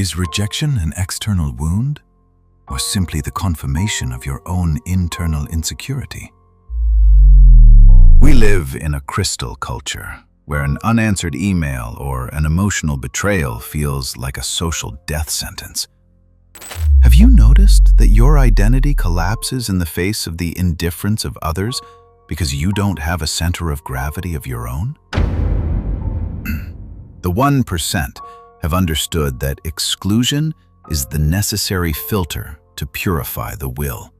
Is rejection an external wound, or simply the confirmation of your own internal insecurity? We live in a crystal culture, where an unanswered email or an emotional betrayal feels like a social death sentence. Have you noticed that your identity collapses in the face of the indifference of others because you don't have a center of gravity of your own? The 1% have understood that exclusion is the necessary filter to purify the will.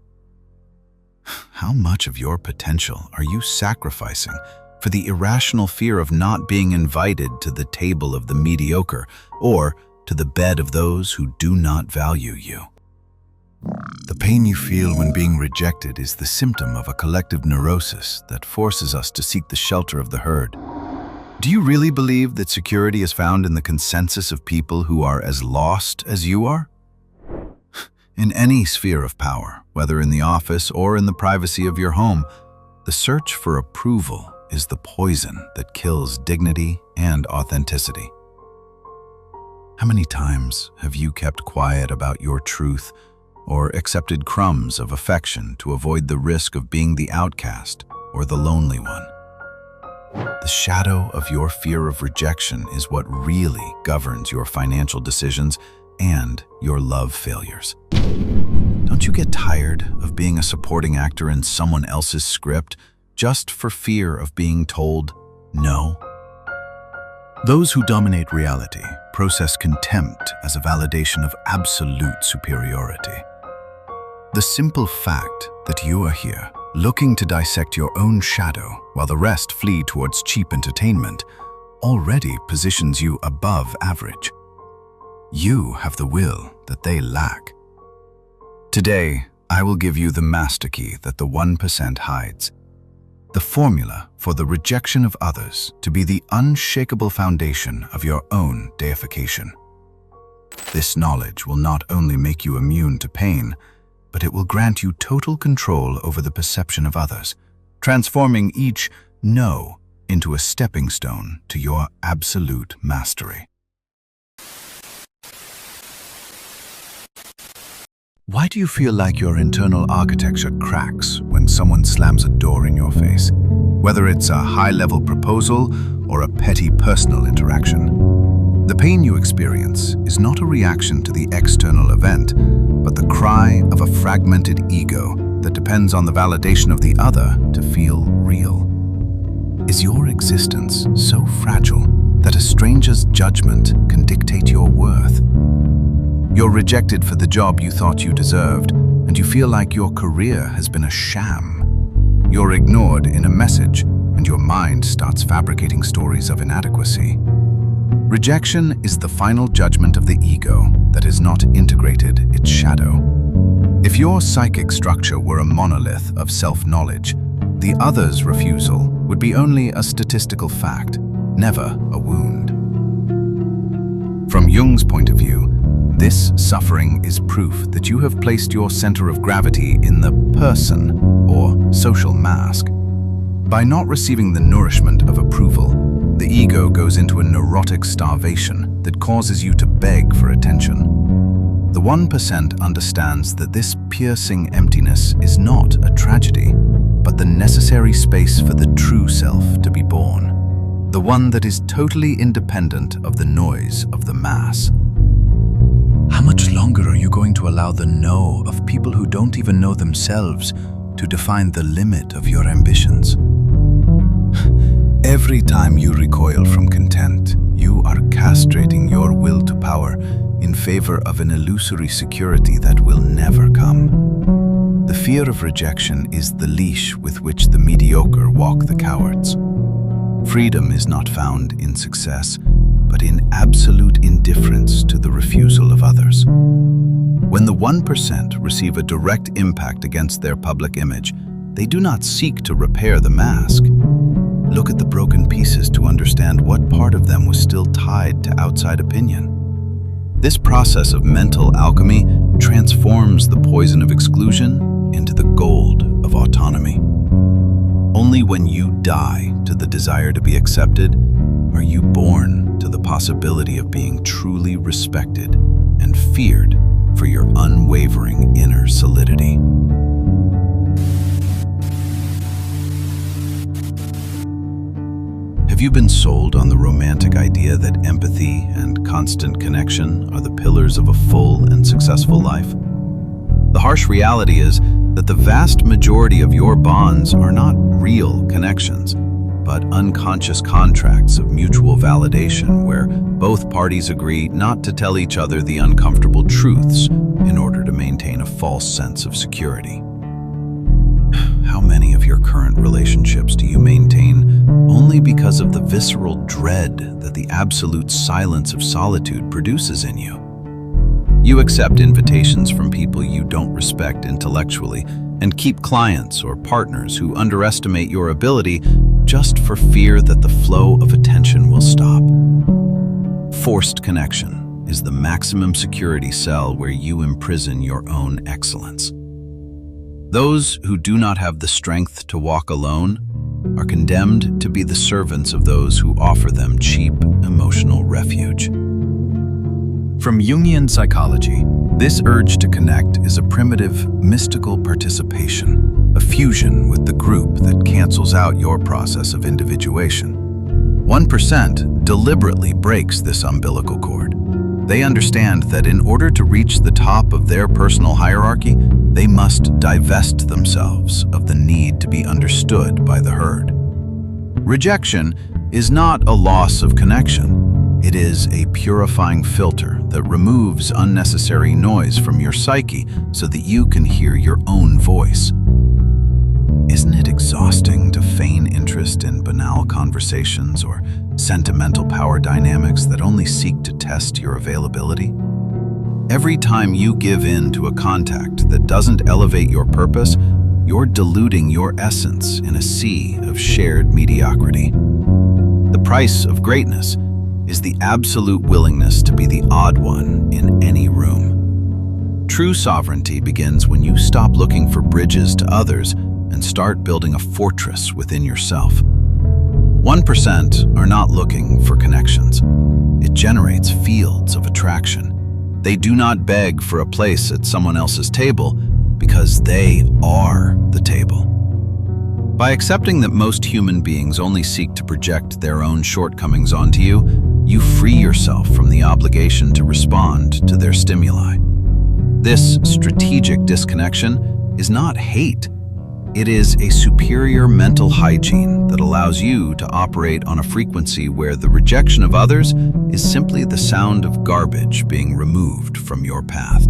How much of your potential are you sacrificing for the irrational fear of not being invited to the table of the mediocre or to the bed of those who do not value you? The pain you feel when being rejected is the symptom of a collective neurosis that forces us to seek the shelter of the herd. Do you really believe that security is found in the consensus of people who are as lost as you are? In any sphere of power, whether in the office or in the privacy of your home, the search for approval is the poison that kills dignity and authenticity. How many times have you kept quiet about your truth or accepted crumbs of affection to avoid the risk of being the outcast or the lonely one? The shadow of your fear of rejection is what really governs your financial decisions and your love failures. Don't you get tired of being a supporting actor in someone else's script just for fear of being told no? Those who dominate reality process contempt as a validation of absolute superiority. The simple fact that you are here, looking to dissect your own shadow while the rest flee towards cheap entertainment, already positions you above average. You have the will that they lack. Today, I will give you the master key that the 1% hides. The formula for the rejection of others to be the unshakable foundation of your own deification. This knowledge will not only make you immune to pain, but it will grant you total control over the perception of others, transforming each no into a stepping stone to your absolute mastery. Why do you feel like your internal architecture cracks when someone slams a door in your face? Whether it's a high-level proposal or a petty personal interaction. The pain you experience is not a reaction to the external event, but the cry of a fragmented ego that depends on the validation of the other to feel real. Is your existence so fragile that a stranger's judgment can dictate your worth? You're rejected for the job you thought you deserved, and you feel like your career has been a sham. You're ignored in a message, and your mind starts fabricating stories of inadequacy. Rejection is the final judgment of the ego that has not integrated its shadow. If your psychic structure were a monolith of self-knowledge, the other's refusal would be only a statistical fact, never a wound. From Jung's point of view, this suffering is proof that you have placed your center of gravity in the person or social mask. By not receiving the nourishment of approval, the ego goes into a neurotic starvation that causes you to beg for attention. The 1% understands that this piercing emptiness is not a tragedy, but the necessary space for the true self to be born, the one that is totally independent of the noise of the mass. How much longer are you going to allow the no of people who don't even know themselves to define the limit of your ambitions? Every time you recoil from content, you are castrating your will to power in favor of an illusory security that will never come. The fear of rejection is the leash with which the mediocre walk the cowards. Freedom is not found in success, but in absolute indifference to the refusal of others. When the 1% receive a direct impact against their public image, they do not seek to repair the mask. Look at the broken pieces to understand what part of them was still tied to outside opinion. This process of mental alchemy transforms the poison of exclusion into the gold of autonomy. Only when you die to the desire to be accepted are you born to the possibility of being truly respected and feared for your unwavering inner solidity. Have you been sold on the romantic idea that empathy and constant connection are the pillars of a full and successful life? The harsh reality is that the vast majority of your bonds are not real connections, but unconscious contracts of mutual validation where both parties agree not to tell each other the uncomfortable truths in order to maintain a false sense of security. How many of your current relationships do you maintain only because of the visceral dread that the absolute silence of solitude produces in you? You accept invitations from people you don't respect intellectually and keep clients or partners who underestimate your ability just for fear that the flow of attention will stop. Forced connection is the maximum security cell where you imprison your own excellence. Those who do not have the strength to walk alone are condemned to be the servants of those who offer them cheap emotional refuge. From Jungian psychology, this urge to connect is a primitive, mystical participation, a fusion with the group that cancels out your process of individuation. 1% deliberately breaks this umbilical cord. They understand that in order to reach the top of their personal hierarchy, they must divest themselves of the need to be understood by the herd. Rejection is not a loss of connection. It is a purifying filter that removes unnecessary noise from your psyche so that you can hear your own voice. Isn't it exhausting to feign interest in banal conversations or sentimental power dynamics that only seek to test your availability? Every time you give in to a contact that doesn't elevate your purpose, you're diluting your essence in a sea of shared mediocrity. The price of greatness is the absolute willingness to be the odd one in any room. True sovereignty begins when you stop looking for bridges to others and start building a fortress within yourself. 1% are not looking for connections. It generates fields of attraction. They do not beg for a place at someone else's table because they are the table. By accepting that most human beings only seek to project their own shortcomings onto you, you free yourself from the obligation to respond to their stimuli. This strategic disconnection is not hate. It is a superior mental hygiene that allows you to operate on a frequency where the rejection of others is simply the sound of garbage being removed from your path.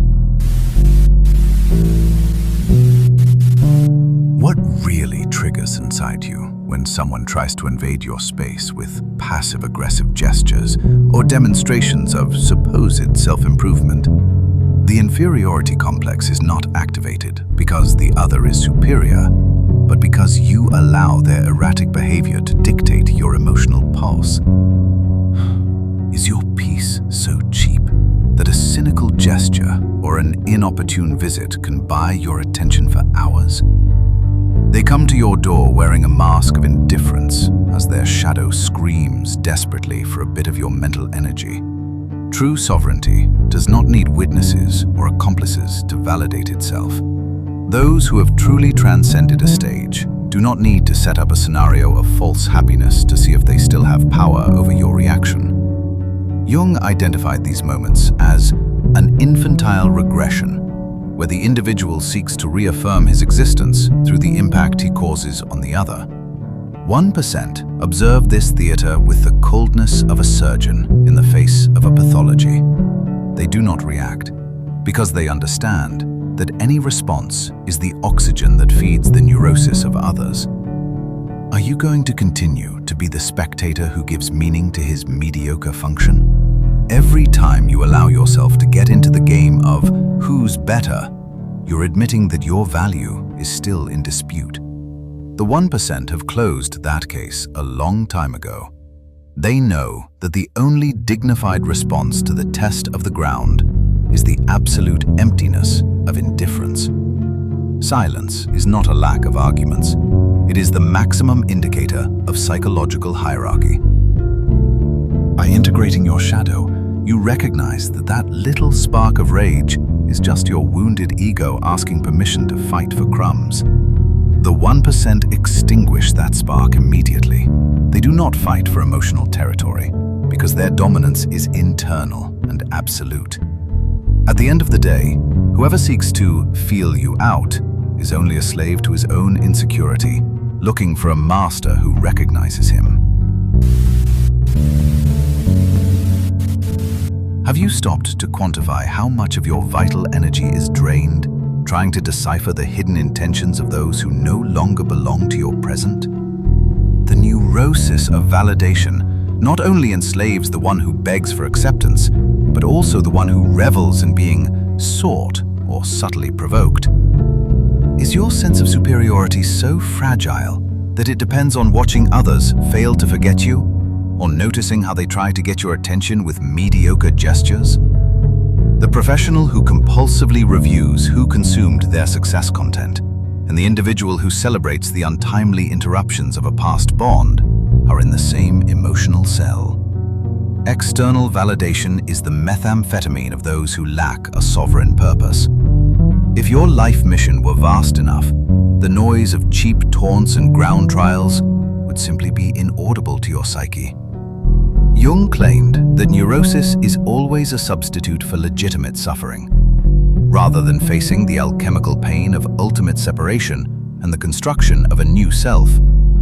What really triggers inside you when someone tries to invade your space with passive-aggressive gestures or demonstrations of supposed self-improvement? The inferiority complex is not activated because the other is superior, but because you allow their erratic behavior to dictate your emotional pulse. Is your peace so cheap that a cynical gesture or an inopportune visit can buy your attention for hours? They come to your door wearing a mask of indifference as their shadow screams desperately for a bit of your mental energy. True sovereignty does not need witnesses or accomplices to validate itself. Those who have truly transcended a stage do not need to set up a scenario of false happiness to see if they still have power over your reaction. Jung identified these moments as an infantile regression, where the individual seeks to reaffirm his existence through the impact he causes on the other. 1% observe this theater with the coldness of a surgeon in the face of a pathology. They do not react because they understand that any response is the oxygen that feeds the neurosis of others. Are you going to continue to be the spectator who gives meaning to his mediocre function? Every time you allow yourself to get into the game of who's better, you're admitting that your value is still in dispute. The 1% have closed that case a long time ago. They know that the only dignified response to the test of the ground is the absolute emptiness of indifference. Silence is not a lack of arguments. It is the maximum indicator of psychological hierarchy. By integrating your shadow, you recognize that that little spark of rage is just your wounded ego asking permission to fight for crumbs. The 1% extinguish that spark immediately. They do not fight for emotional territory because their dominance is internal and absolute. At the end of the day, whoever seeks to feel you out is only a slave to his own insecurity, looking for a master who recognizes him. Have you stopped to quantify how much of your vital energy is drained, trying to decipher the hidden intentions of those who no longer belong to your present? The neurosis of validation not only enslaves the one who begs for acceptance, but also the one who revels in being sought or subtly provoked. Is your sense of superiority so fragile that it depends on watching others fail to forget you, or noticing how they try to get your attention with mediocre gestures? The professional who compulsively reviews who consumed their success content, and the individual who celebrates the untimely interruptions of a past bond, are in the same emotional cell. External validation is the methamphetamine of those who lack a sovereign purpose. If your life mission were vast enough, the noise of cheap taunts and ground trials would simply be inaudible to your psyche. Jung claimed that neurosis is always a substitute for legitimate suffering. Rather than facing the alchemical pain of ultimate separation and the construction of a new self,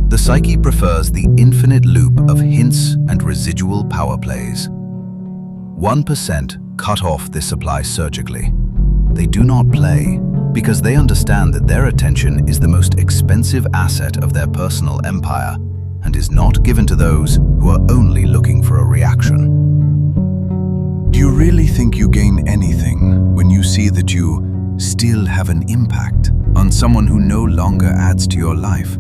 the psyche prefers the infinite loop of hints and residual power plays. 1% cut off this supply surgically. They do not play because they understand that their attention is the most expensive asset of their personal empire and is not given to those who are only looking for a reaction. Do you really think you gain anything when you see that you still have an impact on someone who no longer adds to your life?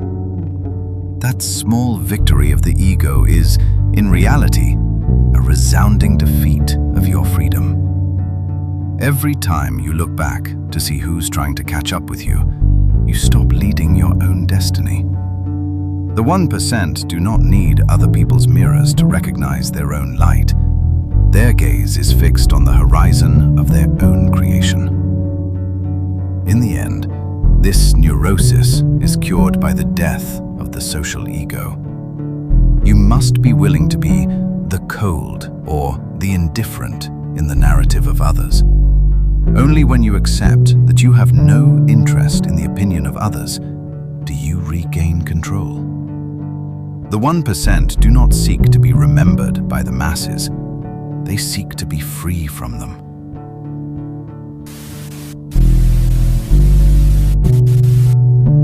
That small victory of the ego is, in reality, a resounding defeat of your freedom. Every time you look back to see who's trying to catch up with you, you stop leading your own destiny. The 1% do not need other people's mirrors to recognize their own light. Their gaze is fixed on the horizon of their own creation. In the end, this neurosis is cured by the death of the social ego. You must be willing to be the cold or the indifferent in the narrative of others. Only when you accept that you have no interest in the opinion of others do you regain control. The 1% do not seek to be remembered by the masses. They seek to be free from them.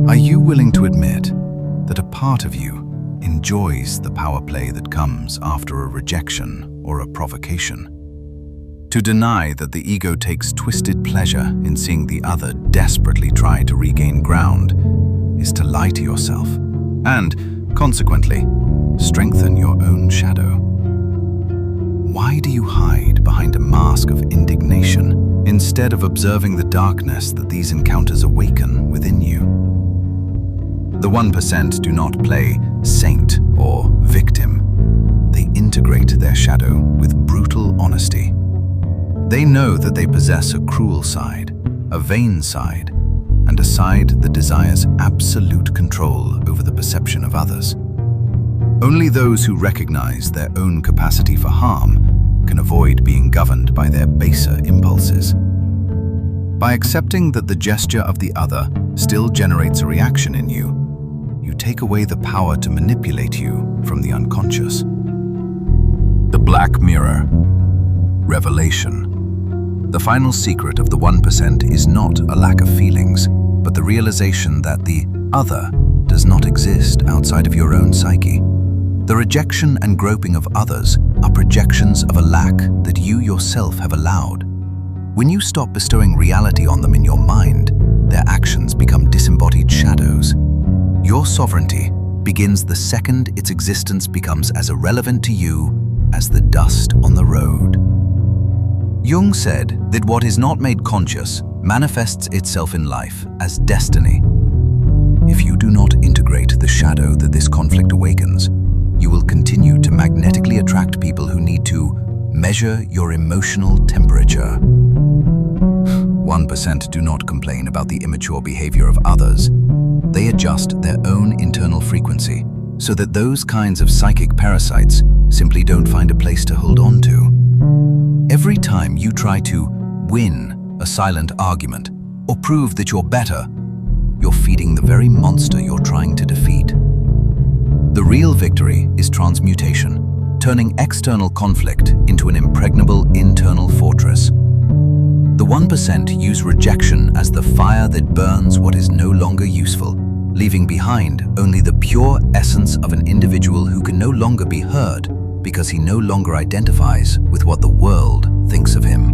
Are you willing to admit that a part of you enjoys the power play that comes after a rejection or a provocation? To deny that the ego takes twisted pleasure in seeing the other desperately try to regain ground is to lie to yourself and, consequently, strengthen your own shadow. Why do you hide behind a mask of indignation instead of observing the darkness that these encounters awaken within you? The 1% do not play saint or victim. They integrate their shadow with brutal honesty. They know that they possess a cruel side, a vain side, and a side that desires absolute control over the perception of others. Only those who recognize their own capacity for harm can avoid being governed by their baser impulses. By accepting that the gesture of the other still generates a reaction in you, you take away the power to manipulate you from the unconscious. The Black Mirror. Revelation. The final secret of the 1% is not a lack of feelings, but the realization that the other does not exist outside of your own psyche. The rejection and groping of others are projections of a lack that you yourself have allowed. When you stop bestowing reality on them in your mind, their actions become disembodied shadows. Your sovereignty begins the second its existence becomes as irrelevant to you as the dust on the road. Jung said that what is not made conscious manifests itself in life as destiny. If you do not integrate the shadow that this conflict awakens, you will continue to magnetically attract people who need to Measure your emotional temperature. 1% do not complain about the immature behavior of others. They adjust their own internal frequency so that those kinds of psychic parasites simply don't find a place to hold on to. Every time you try to win a silent argument or prove that you're better, you're feeding the very monster you're trying to defeat. The real victory is transmutation, turning external conflict into an impregnable internal fortress. The 1% use rejection as the fire that burns what is no longer useful, leaving behind only the pure essence of an individual who can no longer be heard because he no longer identifies with what the world thinks of him.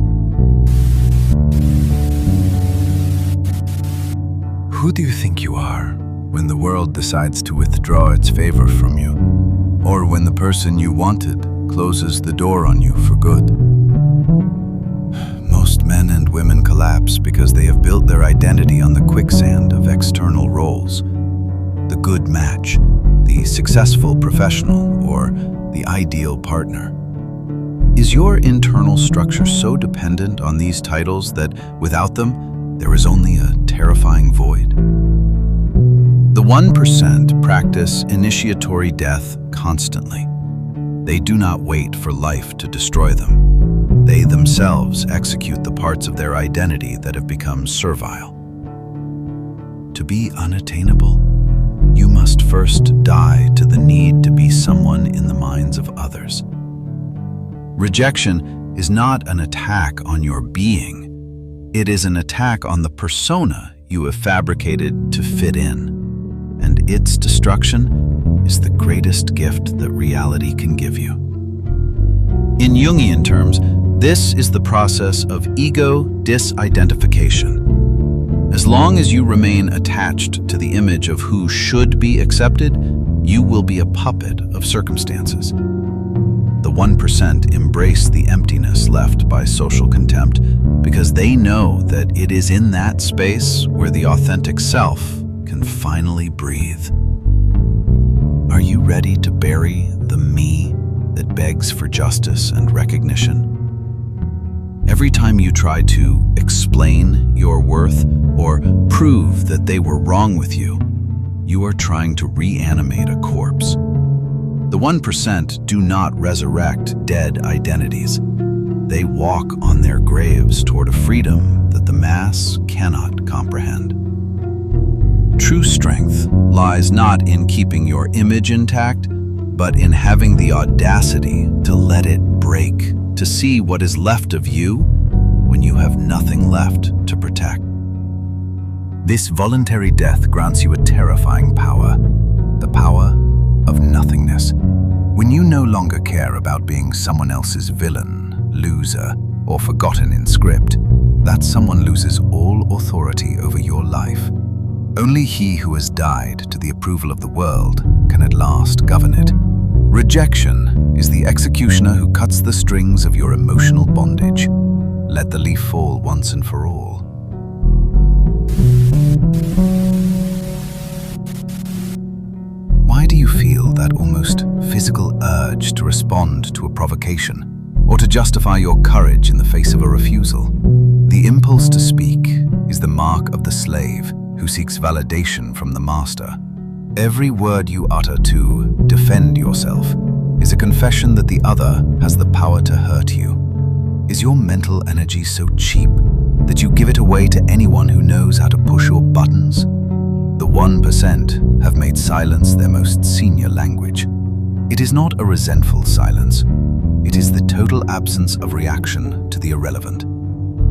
Who do you think you are when the world decides to withdraw its favor from you? Or when the person you wanted closes the door on you for good? Most men and women collapse because they have built their identity on the quicksand of external roles. The good match, the successful professional, or the ideal partner. Is your internal structure so dependent on these titles that without them, there is only a terrifying void? The 1% practice initiatory death constantly. They do not wait for life to destroy them. They themselves execute the parts of their identity that have become servile. To be unattainable, you must first die to the need to be someone in the minds of others. Rejection is not an attack on your being. It is an attack on the persona you have fabricated to fit in. And its destruction is the greatest gift that reality can give you. In Jungian terms, this is the process of ego disidentification. As long as you remain attached to the image of who should be accepted, you will be a puppet of circumstances. The 1% embrace the emptiness left by social contempt because they know that it is in that space where the authentic self can finally breathe. Are you ready to bury the me that begs for justice and recognition? Every time you try to explain your worth or prove that they were wrong with you, you are trying to reanimate a corpse. The 1% do not resurrect dead identities. They walk on their graves toward a freedom that the mass cannot comprehend. True strength lies not in keeping your image intact, but in having the audacity to let it break, to see what is left of you when you have nothing left to protect. This voluntary death grants you a terrifying power, the power of nothingness. When you no longer care about being someone else's villain, loser, or forgotten in script, that someone loses all authority over your life. Only he who has died to the approval of the world can at last govern it. Rejection is the executioner who cuts the strings of your emotional bondage. Let the leaf fall once and for all. Why do you feel that almost physical urge to respond to a provocation, or to justify your courage in the face of a refusal? The impulse to speak is the mark of the slave who seeks validation from the master. Every word you utter to defend yourself is a confession that the other has the power to hurt you. Is your mental energy so cheap that you give it away to anyone who knows how to push your buttons? The 1% have made silence their most senior language. It is not a resentful silence. It is the total absence of reaction to the irrelevant.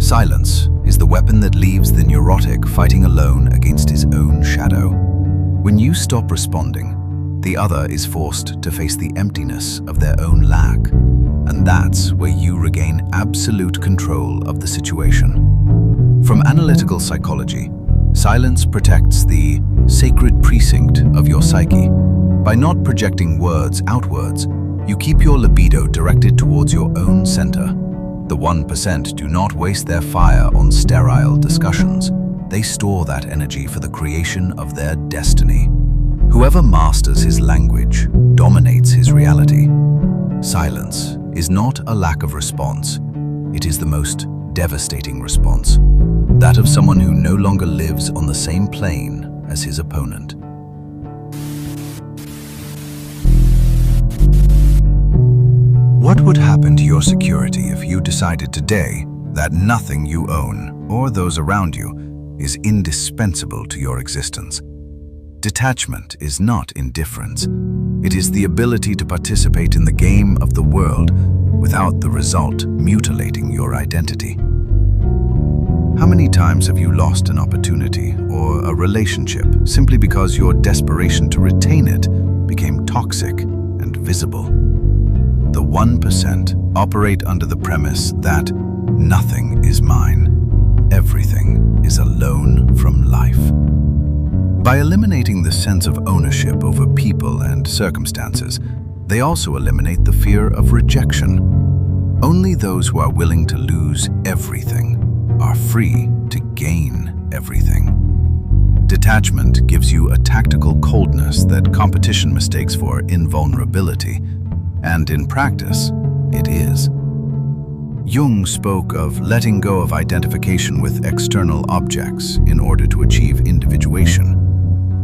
Silence is the weapon that leaves the neurotic fighting alone against his own shadow. When you stop responding, the other is forced to face the emptiness of their own lack. And that's where you regain absolute control of the situation. From analytical psychology, silence protects the sacred precinct of your psyche. By not projecting words outwards, you keep your libido directed towards your own center. The 1% do not waste their fire on sterile discussions. They store that energy for the creation of their destiny. Whoever masters his language dominates his reality. Silence is not a lack of response. It is the most devastating response, that of someone who no longer lives on the same plane as his opponent. What would happen to your security if you decided today that nothing you own or those around you is indispensable to your existence? Detachment is not indifference. It is the ability to participate in the game of the world without the result mutilating your identity. How many times have you lost an opportunity or a relationship simply because your desperation to retain it became toxic and visible? The 1% operate under the premise that nothing is mine, everything is a loan from life. By eliminating the sense of ownership over people and circumstances, they also eliminate the fear of rejection. Only those who are willing to lose everything are free to gain everything. Detachment gives you a tactical coldness that competition mistakes for invulnerability, and in practice, it is. Jung spoke of letting go of identification with external objects in order to achieve individuation.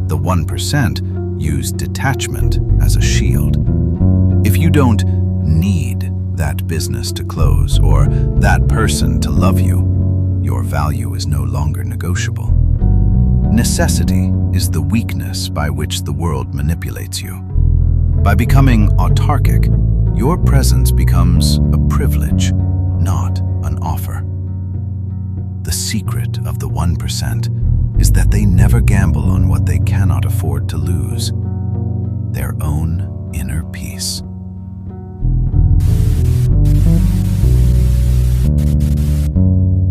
The 1% use detachment as a shield. If you don't need that business to close or that person to love you, your value is no longer negotiable. Necessity is the weakness by which the world manipulates you. By becoming autarkic, your presence becomes a privilege, not an offer. The secret of the 1% is that they never gamble on what they cannot afford to lose: their own inner peace.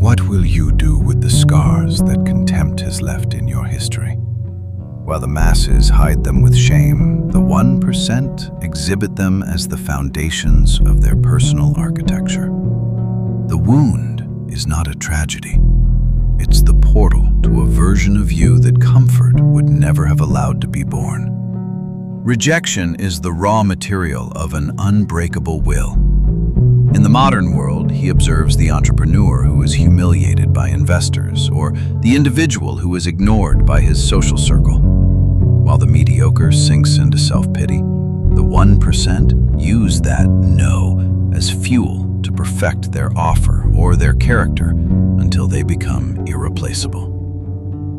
What will you do with the scars that contempt has left in your history? While the masses hide them with shame, the 1% exhibit them as the foundations of their personal architecture. The wound is not a tragedy. It's the portal to a version of you that comfort would never have allowed to be born. Rejection is the raw material of an unbreakable will. In the modern world, he observes the entrepreneur who is humiliated by investors, or the individual who is ignored by his social circle. While the mediocre sinks into self-pity, the 1% use that no as fuel to perfect their offer or their character until they become irreplaceable.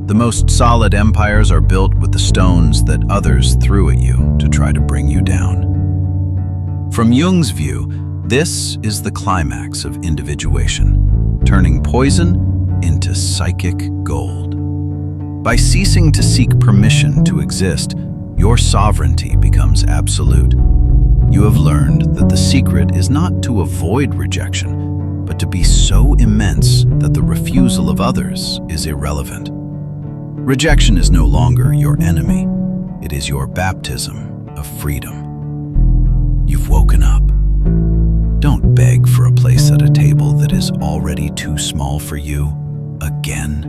The most solid empires are built with the stones that others threw at you to try to bring you down. From Jung's view, this is the climax of individuation, turning poison into psychic gold. By ceasing to seek permission to exist, your sovereignty becomes absolute. You have learned that the secret is not to avoid rejection, but to be so immense that the refusal of others is irrelevant. Rejection is no longer your enemy. It is your baptism of freedom. You've woken up. Don't beg for a place at a table that is already too small for you again.